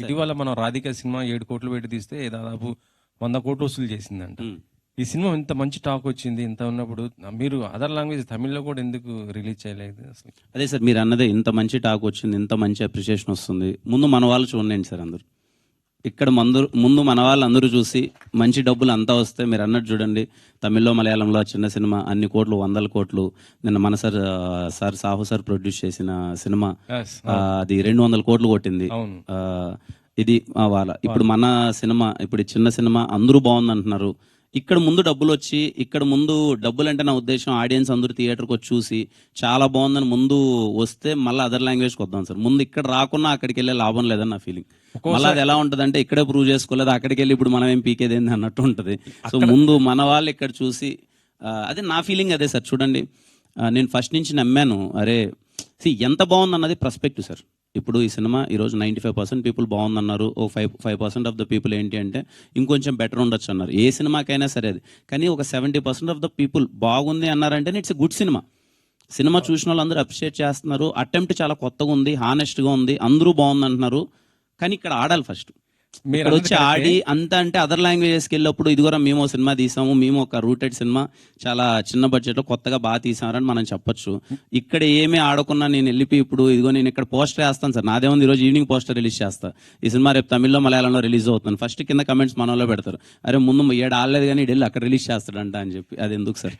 ఇటీవల మనం రాధిక సినిమా 7 కోట్లు పెట్టి తీస్తే దాదాపు 100 కోట్లు వసూలు చేసిందంట. ఈ సినిమా ఇంత మంచి టాక్ వచ్చింది, ఇంత ఉన్నప్పుడు మీరు అదర్ లాంగ్వేజ్ తమిళ్లో కూడా ఎందుకు రిలీజ్ చేయలేదు అసలు? అదే సార్ మీరు అన్నదే, ఇంత మంచి టాక్ వచ్చింది, ఇంత మంచి అప్రిషియేషన్ వస్తుంది, ముందు మన వాళ్ళు చూడండి సార్. అందరూ ఇక్కడ ముందు మన వాళ్ళు అందరూ చూసి మంచి డబ్బులు అంతా వస్తే మీరు అన్నట్టు చూడండి, తమిళ్లో మలయాళంలో చిన్న సినిమా అన్ని కోట్లు, 100 కోట్లు. నిన్న మన సార్ సాహు సార్ ప్రొడ్యూస్ చేసిన సినిమా అది 200 కోట్లు కొట్టింది. ఇది వాళ్ళ ఇప్పుడు మన సినిమా, ఇప్పుడు చిన్న సినిమా అందరూ బాగుంది అంటున్నారు. ఇక్కడ ముందు డబ్బులు వచ్చి, ఇక్కడ ముందు డబ్బులు అంటే నా ఉద్దేశం ఆడియన్స్ అందరూ థియేటర్కి వచ్చి చూసి చాలా బాగుందని ముందు వస్తే మళ్ళీ అదర్ లాంగ్వేజ్కి వద్దాం సార్. ముందు ఇక్కడ రాకున్నా అక్కడికి వెళ్ళే లాభం లేదని నా ఫీలింగ్. మళ్ళీ అది ఎలా ఉంటుంది అంటే ఇక్కడే ప్రూవ్ చేసుకోలేదు, అక్కడికి వెళ్ళి ఇప్పుడు మనం ఏం పీకేదేంది అన్నట్టు ఉంటుంది. సో ముందు మన వాళ్ళు ఇక్కడ చూసి, అదే నా ఫీలింగ్ అదే సార్. చూడండి నేను ఫస్ట్ నుంచి నమ్మాను, అరే ఎంత బాగుంది అన్నది పర్స్పెక్టివ్ సార్. ఇప్పుడు ఈ సినిమా ఈరోజు 95% పీపుల్ బాగుందన్నారు, ఓ 5% ఆఫ్ ద పీపుల్ ఏంటి అంటే ఇంకొంచెం బెటర్ ఉండొచ్చు అన్నారు. ఏ సినిమాకైనా సరే అది. కానీ ఒక 70% ఆఫ్ ద పీపుల్ బాగుంది అన్నారంటే it's a good cinema. Cinema చూసిన వాళ్ళు అందరూ అప్రిషియేట్ చేస్తున్నారు, అటెంప్ట్ చాలా కొత్తగా ఉంది, హానెస్ట్గా ఉంది, అందరూ బాగుంది అంటున్నారు. కానీ ఇక్కడ ఆడాలి ఫస్ట్. ఇక్కడ వచ్చి ఆడి అంత అంటే అదర్ లాంగ్వేజెస్కి వెళ్ళినప్పుడు ఇదిగోరా మేము సినిమా తీసాము, మేము ఒక రూటెడ్ సినిమా చాలా చిన్న బడ్జెట్లో కొత్తగా బాగా తీసామని మనం చెప్పొచ్చు. ఇక్కడ ఏమీ ఆడకున్నా నేను వెళ్ళిపోయి ఇప్పుడు ఇదిగో నేను ఇక్కడ పోస్టర్ వేస్తాను సార్, నాదేముంది ఈరోజు ఈవినింగ్ పోస్టర్ రిలీజ్ చేస్తా, ఈ సినిమా రేపు తమిళ్లో మలయాళంలో రిలీజ్ అవుతుంది, ఫస్ట్ కింద కమెంట్స్ మనలో పెడతారు, అరే ముందు 7 ఆడలేదు కానీ వెళ్ళి అక్కడ రిలీజ్ చేస్తాడంట అని చెప్పి. అది ఎందుకు సార్?